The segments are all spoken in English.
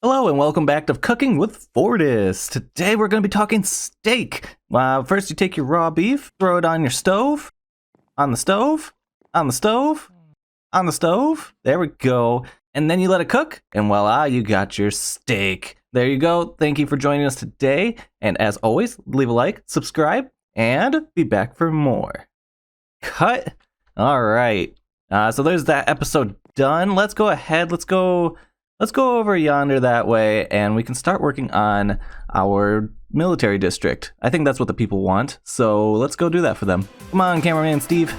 Hello and welcome back to Cooking with Fortis. Today we're going to be talking steak. First you take your raw beef, throw it on your stove, on the stove, on the stove, on the stove. There we go. And then you let it cook, and voila, you got your steak. There you go. Thank you for joining us today. And as always, leave a like, subscribe, and be back for more. Cut. All right. So there's that episode done. Let's go ahead. Let's go over yonder that way, and we can start working on our military district. I think that's what the people want, so let's go do that for them. Come on, cameraman Steve.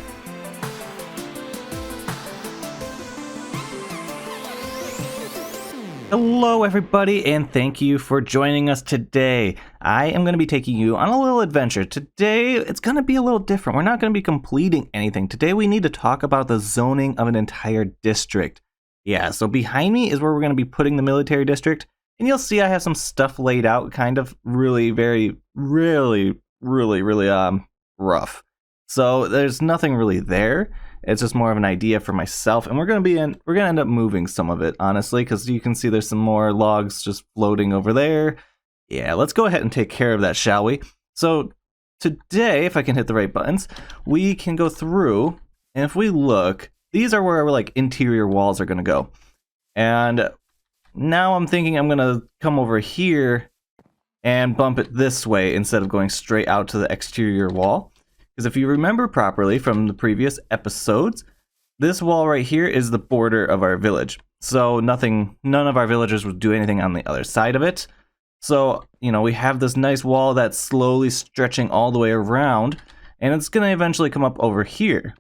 Hello everybody, and thank you for joining us today. I am going to be taking you on a little adventure. Today, it's going to be a little different. We're not going to be completing anything. Today, we need to talk about the zoning of an entire district. Yeah, so behind me is where we're going to be putting the military district, and you'll see I have some stuff laid out, kind of really rough. So there's nothing really there. It's just more of an idea for myself, and we're going to end up moving some of it, honestly, because you can see there's some more logs just floating over there. Yeah, let's go ahead and take care of that, shall we? So today, if I can hit the right buttons, we can go through, and if we look, these are where our like interior walls are going to go. And now I'm thinking I'm going to come over here and bump it this way instead of going straight out to the exterior wall. Because if you remember properly from the previous episodes, this wall right here is the border of our village. So none of our villagers would do anything on the other side of it. So, you know, we have this nice wall that's slowly stretching all the way around, and it's going to eventually come up over here.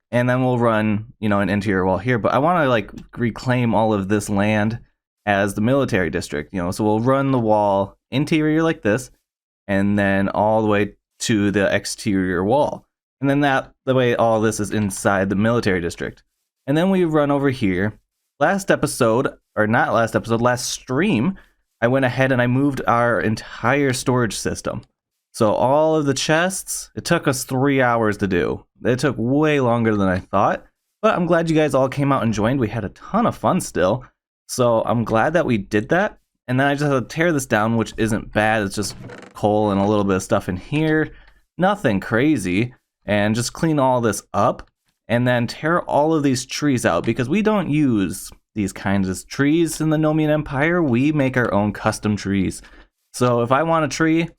And then we'll run, you know, an interior wall here. But I want to like reclaim all of this land as the military district, you know. So we'll run the wall interior like this, and then all the way to the exterior wall. And then the way all this is inside the military district. And then we run over here. Last stream, I went ahead and I moved our entire storage system. So all of the chests, it took us 3 hours to do. It took way longer than I thought, but I'm glad you guys all came out and joined. We had a ton of fun still. So I'm glad that we did that. And then I just had to tear this down, which isn't bad. It's just coal and a little bit of stuff in here. Nothing crazy. And just clean all this up. And then tear all of these trees out, because we don't use these kinds of trees in the Nomian Empire. We make our own custom trees. So if I want a tree,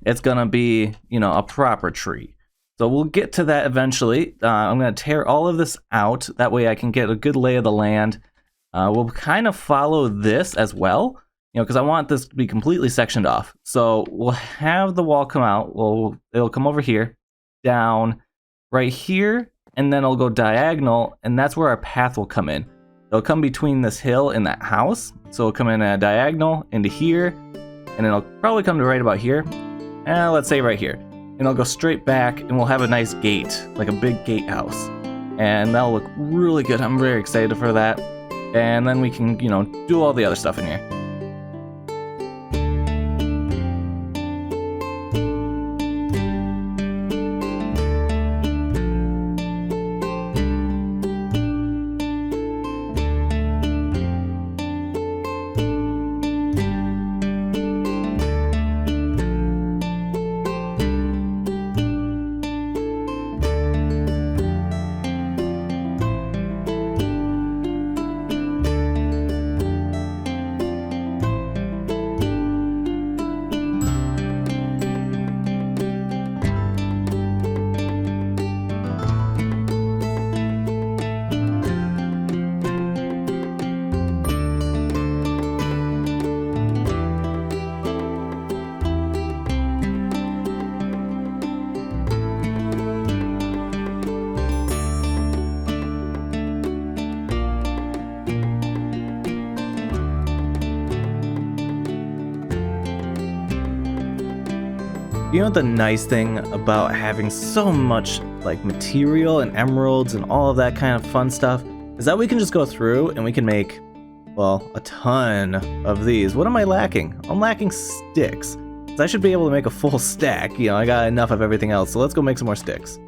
it's gonna be, you know, a proper tree. So we'll get to that eventually. I'm gonna tear all of this out. That way I can get a good lay of the land. We'll kind of follow this as well, you know, because I want this to be completely sectioned off. So we'll have the wall come out. It'll come over here, down, right here, and then it'll go diagonal, and that's where our path will come in. It'll come between this hill and that house. So it'll come in at a diagonal into here, and it'll probably come to right about here. Let's say right here. And it'll go straight back, and we'll have a nice gate, like a big gatehouse. And that'll look really good. I'm very excited for that. And then we can, you know, do all the other stuff in here. You know the nice thing about having so much like material and emeralds and all of that kind of fun stuff is that we can just go through and we can make, well, a ton of these. What am I lacking? I'm lacking sticks. So I should be able to make a full stack. You know, I got enough of everything else, so let's go make some more sticks.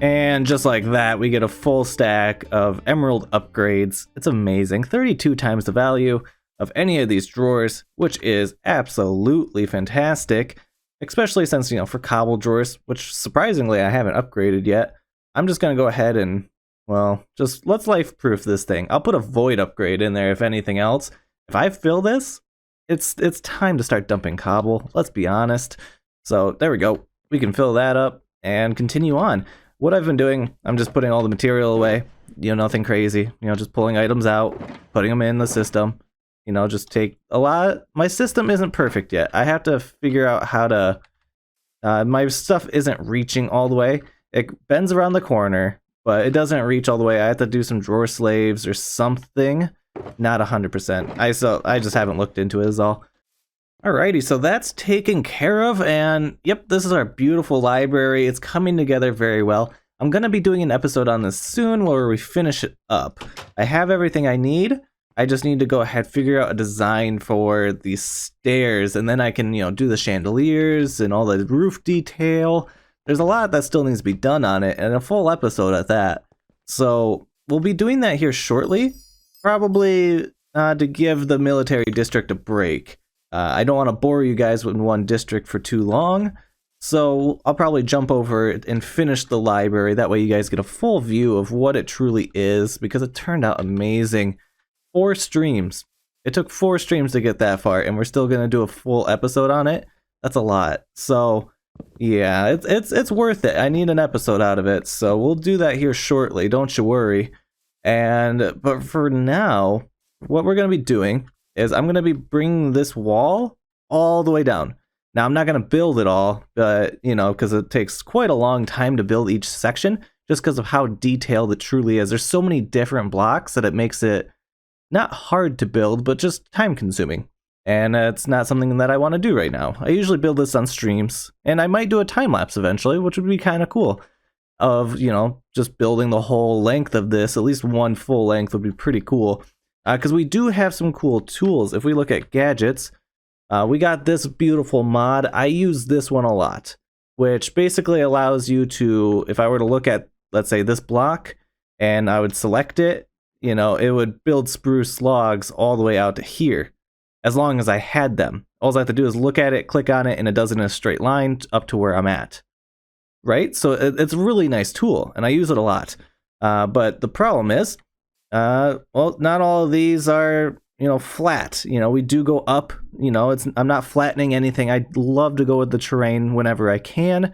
And just like that, we get a full stack of emerald upgrades. It's amazing. 32 times the value of any of these drawers, which is absolutely fantastic, especially since, you know, for cobble drawers, which surprisingly I haven't upgraded yet, I'm just going to go ahead and, well, just let's life-proof this thing. I'll put a void upgrade in there if anything else. If I fill this, it's time to start dumping cobble, let's be honest. So there we go. We can fill that up and continue on. What I've been doing, I'm just putting all the material away. You know, nothing crazy. You know, just pulling items out, putting them in the system. You know, just take a lot. My system isn't perfect yet. I have to figure out how to... my stuff isn't reaching all the way. It bends around the corner, but it doesn't reach all the way. I have to do some drawer slaves or something. Not 100%. I just haven't looked into it is all. Alrighty, so that's taken care of, and yep, this is our beautiful library. It's coming together very well. I'm going to be doing an episode on this soon where we finish it up. I have everything I need. I just need to go ahead figure out a design for these stairs, and then I can, you know, do the chandeliers and all the roof detail. There's a lot that still needs to be done on it, and a full episode at that. So we'll be doing that here shortly, probably to give the military district a break. I don't want to bore you guys with one district for too long, so I'll probably jump over and finish the library. That way you guys get a full view of what it truly is, because it turned out amazing. 4 streams. It took 4 streams to get that far, and we're still going to do a full episode on it. That's a lot. So, yeah, it's worth it. I need an episode out of it, so we'll do that here shortly. Don't you worry. But for now, what we're going to be doing is I'm going to be bringing this wall all the way down. Now, I'm not going to build it all, but, you know, because it takes quite a long time to build each section, just because of how detailed it truly is. There's so many different blocks that it makes it not hard to build, but just time consuming. And it's not something that I want to do right now. I usually build this on streams, and I might do a time lapse eventually, which would be kind of cool. Of, you know, just building the whole length of this, at least one full length would be pretty cool. Because we do have some cool tools. If we look at gadgets, we got this beautiful mod. I use this one a lot, which basically allows you to, if I were to look at, let's say, this block, and I would select it, you know, it would build spruce logs all the way out to here, as long as I had them. All I have to do is look at it, click on it, and it does it in a straight line up to where I'm at. Right? So it's a really nice tool, and I use it a lot. But the problem is, well, not all of these are, you know, flat. You know, we do go up, you know, I'm not flattening anything. I love to go with the terrain whenever I can,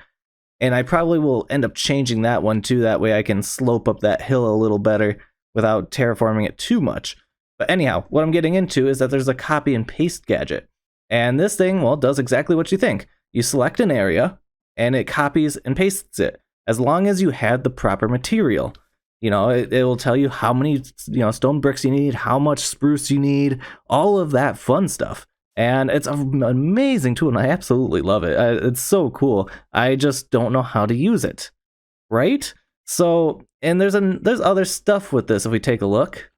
and I probably will end up changing that one too. That way I can slope up that hill a little better without terraforming it too much. But anyhow, what I'm getting into is that there's a copy and paste gadget. And this thing, well, does exactly what you think. You select an area, and it copies and pastes it, as long as you had the proper material. You know, it will tell you how many, you know, stone bricks you need, how much spruce you need, all of that fun stuff. And it's an amazing tool, and I absolutely love it. It's so cool. I just don't know how to use it, right? So, and there's other stuff with this if we take a look.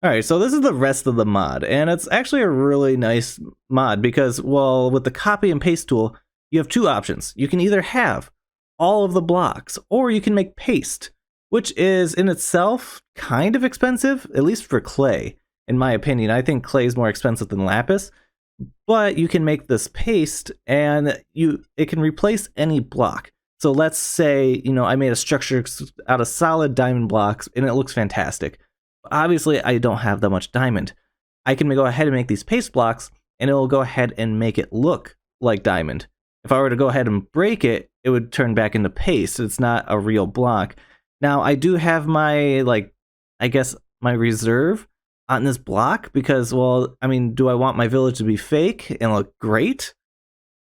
All right, so this is the rest of the mod, and it's actually a really nice mod because, well, with the copy and paste tool, you have 2 options. You can either have all of the blocks, or you can make paste, which is in itself kind of expensive, at least for clay, in my opinion. I think clay is more expensive than lapis, but you can make this paste, and it can replace any block. So let's say, you know, I made a structure out of solid diamond blocks, and it looks fantastic. Obviously, I don't have that much diamond. I can go ahead and make these paste blocks, and it will go ahead and make it look like diamond. If I were to go ahead and break it, it would turn back into paste. It's not a real block. Now, I do have my, like, I guess my reserve on this block because, well, I mean, do I want my village to be fake and look great?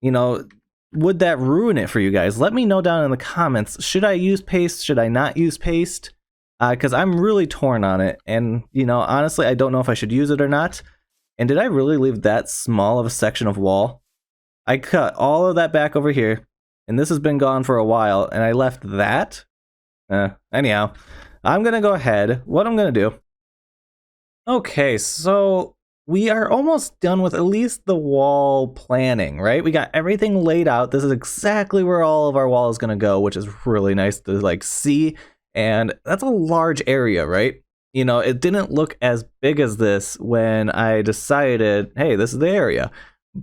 You know, would that ruin it for you guys? Let me know down in the comments. Should I use paste? Should I not use paste? Because I'm really torn on it. And, you know, honestly, I don't know if I should use it or not. And did I really leave that small of a section of wall? I cut all of that back over here, and this has been gone for a while, and I left that. Anyhow, I'm going to go ahead. What I'm going to do. Okay, so we are almost done with at least the wall planning, right? We got everything laid out. This is exactly where all of our wall is going to go, which is really nice to, like, see. And that's a large area, right? you know, it didn't look as big as this when I decided, hey, this is the area.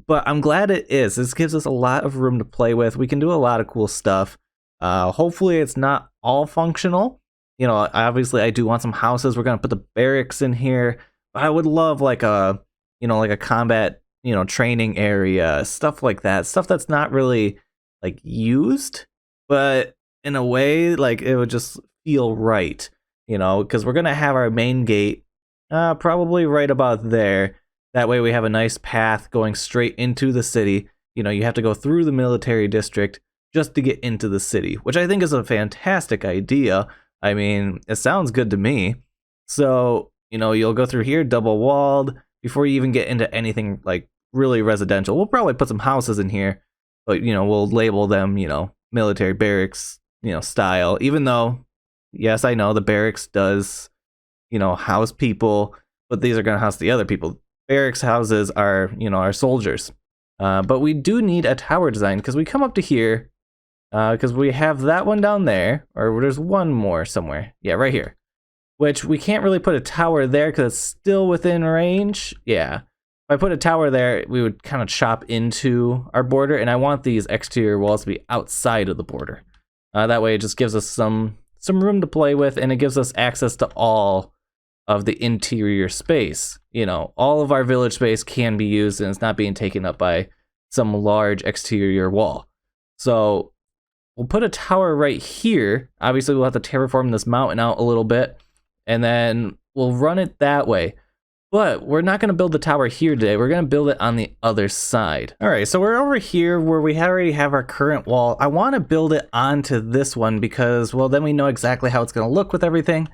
But I'm glad it is. This gives us a lot of room to play with. We can do a lot of cool stuff. Hopefully it's not all functional. You know, obviously I do want some houses. We're gonna put the barracks in here. But I would love like a, you know, like a combat, you know, training area, stuff like that. Stuff that's not really like used, but in a way like it would just feel right, you know, because we're gonna have our main gate probably right about there. That way we have a nice path going straight into the city. You know, you have to go through the military district just to get into the city, which I think is a fantastic idea. I mean, it sounds good to me. So, you know, you'll go through here double walled before you even get into anything like really residential. We'll probably put some houses in here, but, you know, we'll label them, you know, military barracks, you know, style, even though, yes, I know the barracks does, you know, house people, but these are going to house the other people. Barracks houses are, you know, our soldiers. But we do need a tower design because we come up to here because we have that one down there, or there's one more somewhere. Yeah, right here. Which we can't really put a tower there because it's still within range. Yeah. If I put a tower there, we would kind of chop into our border, and I want these exterior walls to be outside of the border. That way it just gives us some room to play with, and it gives us access to all of the interior space. You know, all of our village space can be used, and it's not being taken up by some large exterior wall. So we'll put a tower right here. Obviously, we'll have to terraform this mountain out a little bit, and then we'll run it that way. But we're not going to build the tower here today. We're going to build it on the other side. All right, so we're over here where we already have our current wall. I want to build it onto this one because, well, then we know exactly how it's going to look with everything.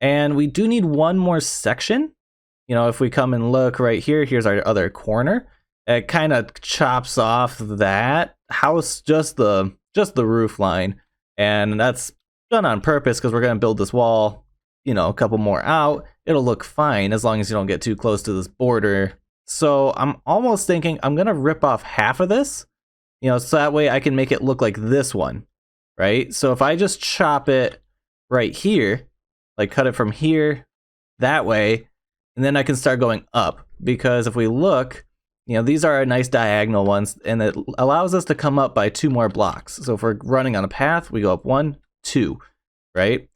And we do need one more section. You know, if we come and look right here, here's our other corner. It kind of chops off that house, just the roof line. And that's done on purpose because we're going to build this wall, you know, a couple more out. It'll look fine as long as you don't get too close to this border. So I'm almost thinking I'm going to rip off half of this, you know, so that way I can make it look like this one, right? So if I just chop it right here, like cut it from here that way, and then I can start going up, because if we look, you know, these are our nice diagonal ones, and it allows us to come up by 2 more blocks. So if we're running on a path, we go up 1, 2, right?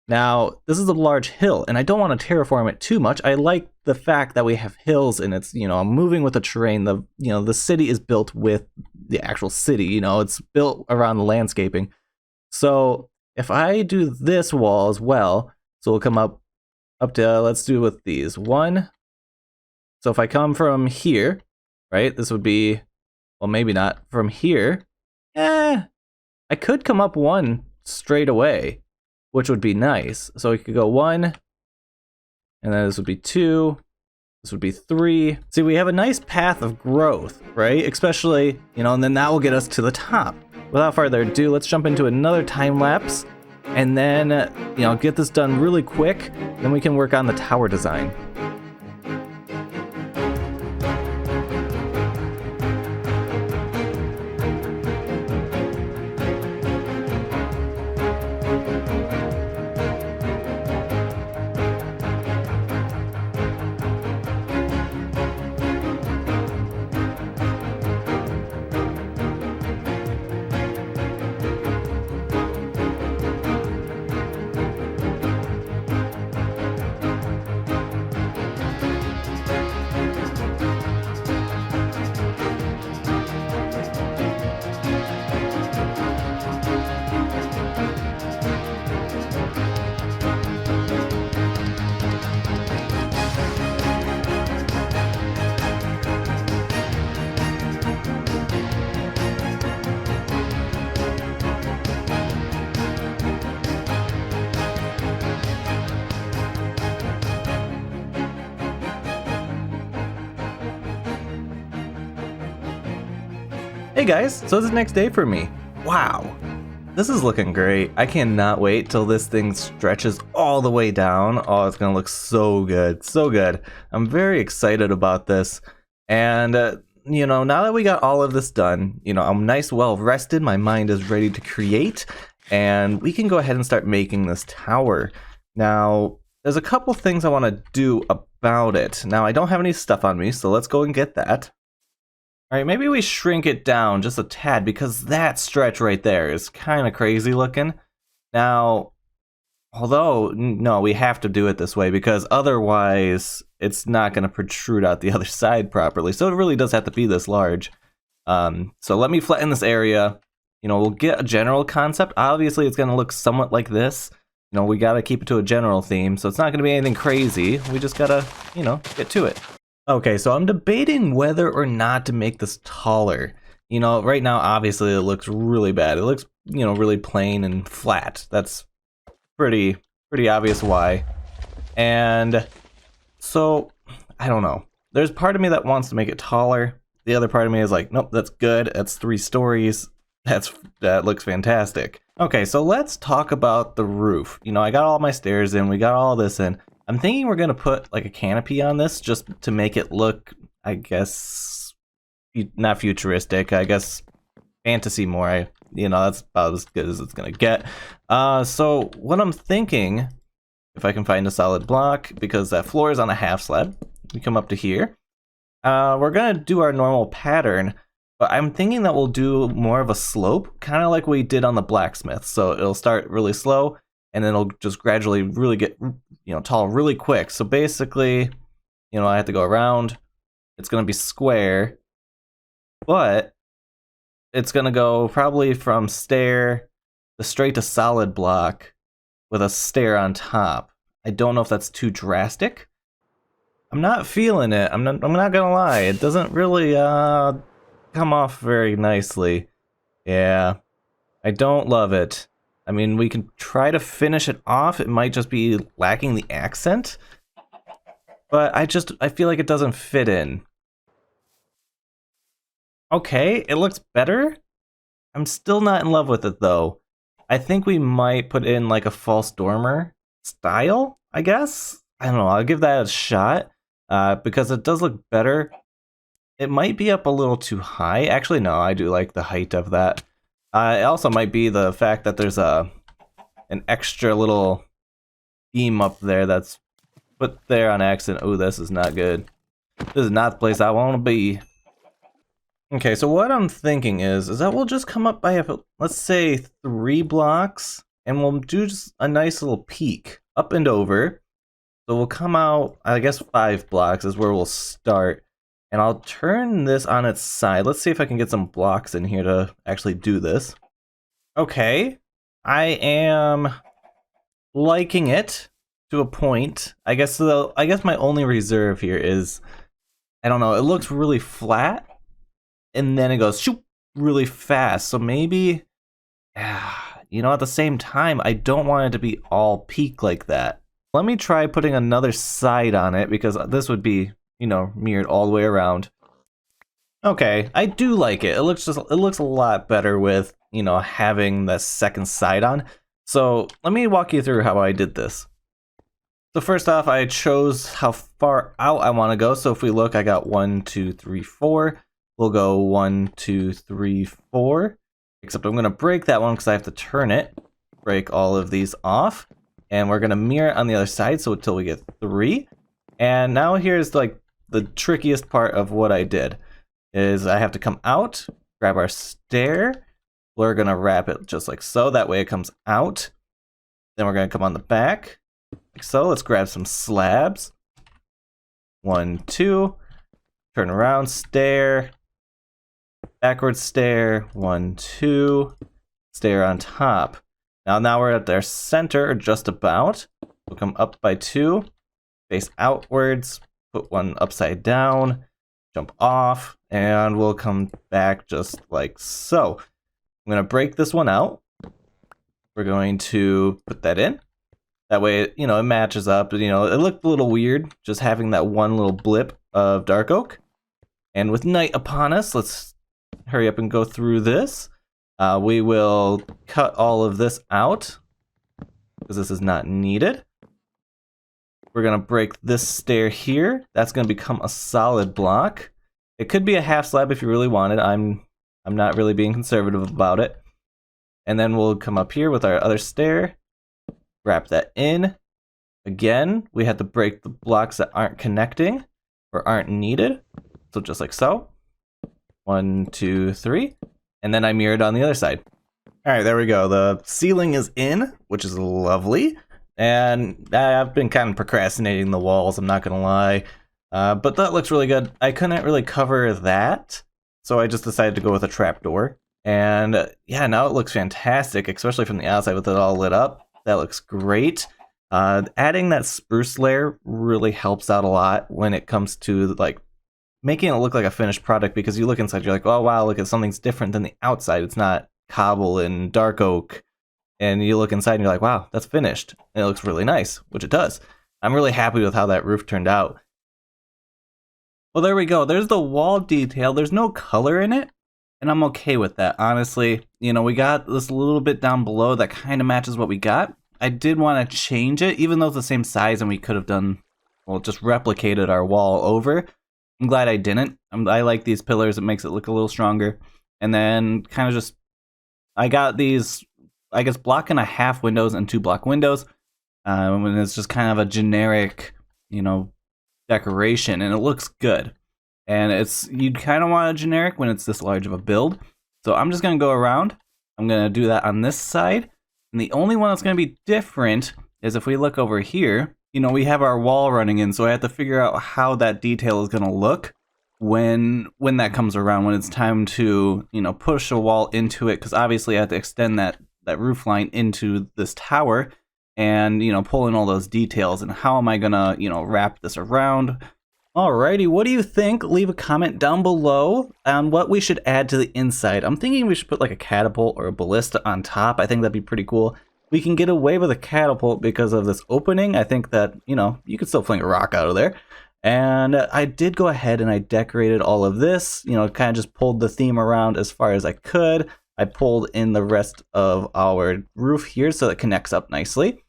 Now, this is a large hill, and I don't want to terraform it too much. I like the fact that we have hills, and it's, you know, I'm moving with the terrain. The city is built with the actual city, you know, it's built around the landscaping. So if I do this wall as well, so we'll come up to, let's do with these. 1. So if I come from here, right, this would be, well, maybe not from here. I could come up 1 straight away, which would be nice. So we could go 1, and then this would be 2, this would be 3. See, we have a nice path of growth, right? Especially, you know, and then that will get us to the top. Without further ado, let's jump into another time lapse, and then, you know, get this done really quick. Then we can work on the tower design. Hey guys, so this is the next day for me. Wow, this is looking great. I cannot wait till this thing stretches all the way down. Oh, it's gonna look so good, so good. I'm very excited about this. And, you know, now that we got all of this done, you know, I'm nice, well rested, my mind is ready to create, and we can go ahead and start making this tower. Now, there's a couple things I want to do about it. Now, I don't have any stuff on me, so let's go and get that. Alright, maybe we shrink it down just a tad, because that stretch right there is kind of crazy looking. Now, although, no, we have to do it this way, because otherwise it's not going to protrude out the other side properly. So it really does have to be this large. So let me flatten this area. You know, we'll get a general concept. Obviously, it's going to look somewhat like this. You know, we got to keep it to a general theme, so it's not going to be anything crazy. We just got to, you know, get to it. Okay, so I'm debating whether or not to make this taller. You know, right now, obviously, it looks really bad. It looks, you know, really plain and flat. That's pretty obvious why. And so, I don't know. There's part of me that wants to make it taller. The other part of me is like, nope, that's good. That's 3 stories. That looks fantastic. Okay, so let's talk about the roof. You know, I got all my stairs in. We got all this in. I'm thinking we're going to put like a canopy on this just to make it look, I guess, not futuristic, I guess fantasy more. You know, that's about as good as it's going to get. So what I'm thinking, if I can find a solid block, because that floor is on a half slab, we come up to here. We're going to do our normal pattern, but I'm thinking that we'll do more of a slope, kind of like we did on the blacksmith. So it'll start really slow, and then it'll just gradually really get, you know, tall really quick. So basically, you know, I have to go around. It's going to be square, but it's going to go probably from stair to straight to solid block with a stair on top. I don't know if that's too drastic. I'm not feeling it. I'm not going to lie. It doesn't really come off very nicely. Yeah, I don't love it. I mean, we can try to finish it off. It might just be lacking the accent, but I feel like it doesn't fit in. Okay, it looks better. I'm still not in love with it though. I think we might put in like a false dormer style, I guess. I don't know, I'll give that a shot because it does look better. It might be up a little too high. Actually, no, I do like the height of that. It also might be the fact that there's an extra little beam up there that's put there on accident. Oh, this is not good. This is not the place I want to be. Okay, so what I'm thinking is that we'll just come up by, let's say, 3 blocks, and we'll do just a nice little peak up and over. So we'll come out, I guess 5 blocks is where we'll start. And I'll turn this on its side. Let's see if I can get some blocks in here to actually do this. Okay, I am liking it to a point. I guess my only reserve here is, I don't know, it looks really flat, and then it goes shoop really fast. So maybe, you know, at the same time, I don't want it to be all peak like that. Let me try putting another side on it, because this would be, you know, mirrored all the way around. Okay, I do like it. It looks a lot better with, you know, having the second side on. So let me walk you through how I did this. So first off, I chose how far out I want to go. So if we look, I got 1, 2, 3, 4. We'll go 1, 2, 3, 4. Except I'm going to break that one because I have to turn it. Break all of these off. And we're going to mirror it on the other side, so until we get 3. And now here's like the trickiest part of what I did. Is I have to come out, grab our stair. We're going to wrap it just like so. That way it comes out. Then we're going to come on the back. Like so. Let's grab some slabs. 1, 2. Turn around, stair. Backwards stair. 1, 2. Stair on top. Now we're at their center, or just about. We'll come up by 2. Face outwards. Put one upside down. Jump off. And we'll come back just like so. I'm going to break this one out. We're going to put that in. That way, you know, it matches up. You know, it looked a little weird just having that one little blip of dark oak. And with night upon us, let's hurry up and go through this. We will cut all of this out because this is not needed. We're going to break this stair here. That's going to become a solid block. It could be a half slab if you really want it. I'm not really being conservative about it. And then we'll come up here with our other stair. Wrap that in. Again, we had to break the blocks that aren't connecting or aren't needed. So just like so. 1, 2, 3. And then I mirrored on the other side. All right, there we go. The ceiling is in, which is lovely. And I've been kind of procrastinating the walls, I'm not gonna lie. But that looks really good. I couldn't really cover that, so I just decided to go with a trapdoor. And yeah, now it looks fantastic, especially from the outside with it all lit up. That looks great. Adding that spruce layer really helps out a lot when it comes to like making it look like a finished product, because you look inside, you're like, oh wow, look at something's different than the outside. It's not cobble and dark oak. And you look inside and you're like, wow, that's finished. And it looks really nice, which it does. I'm really happy with how that roof turned out. Well, there we go. There's the wall detail. There's no color in it, and I'm okay with that, honestly. You know, we got this little bit down below that kind of matches what we got. I did want to change it, even though it's the same size and we could have done, well, just replicated our wall over. I'm glad I didn't. I like these pillars. It makes it look a little stronger. And then kind of just, I got these, I guess, 1.5 windows and 2 block windows. And it's just kind of a generic, you know, decoration, and it looks good. And it's, you'd kind of want a generic when it's this large of a build. So I'm just going to go around. I'm going to do that on this side. And the only one that's going to be different is if we look over here, you know, we have our wall running in. So I have to figure out how that detail is going to look when that comes around, when it's time to, you know, push a wall into it. Because obviously I have to extend that roof line into this tower. And, you know, pull in all those details, and how am I gonna, you know, wrap this around? Alrighty, what do you think? Leave a comment down below on what we should add to the inside. I'm thinking we should put like a catapult or a ballista on top. I think that'd be pretty cool. We can get away with a catapult because of this opening. I think that, you know, you could still fling a rock out of there. And I did go ahead and I decorated all of this, you know, kind of just pulled the theme around as far as I could. I pulled in the rest of our roof here so it connects up nicely.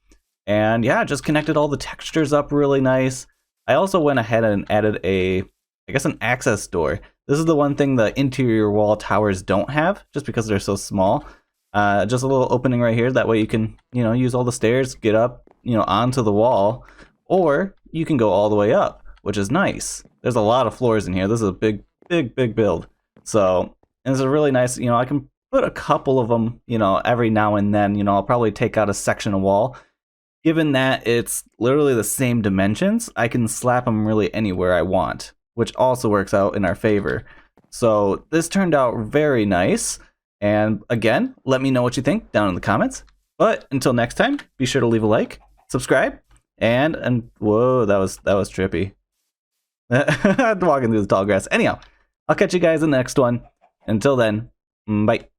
And yeah, just connected all the textures up really nice. I also went ahead and added I guess an access door. This is the one thing the interior wall towers don't have, just because they're so small. Just a little opening right here. That way you can, you know, use all the stairs, get up, you know, onto the wall, or you can go all the way up, which is nice. There's a lot of floors in here. This is a big build. So, and it's a really nice, you know, I can put a couple of them, you know, every now and then. You know, I'll probably take out a section of wall. Given that it's literally the same dimensions, I can slap them really anywhere I want, which also works out in our favor. So this turned out very nice. And again, let me know what you think down in the comments. But until next time, be sure to leave a like, subscribe, and whoa, that was trippy. Walking through the tall grass. Anyhow, I'll catch you guys in the next one. Until then, bye.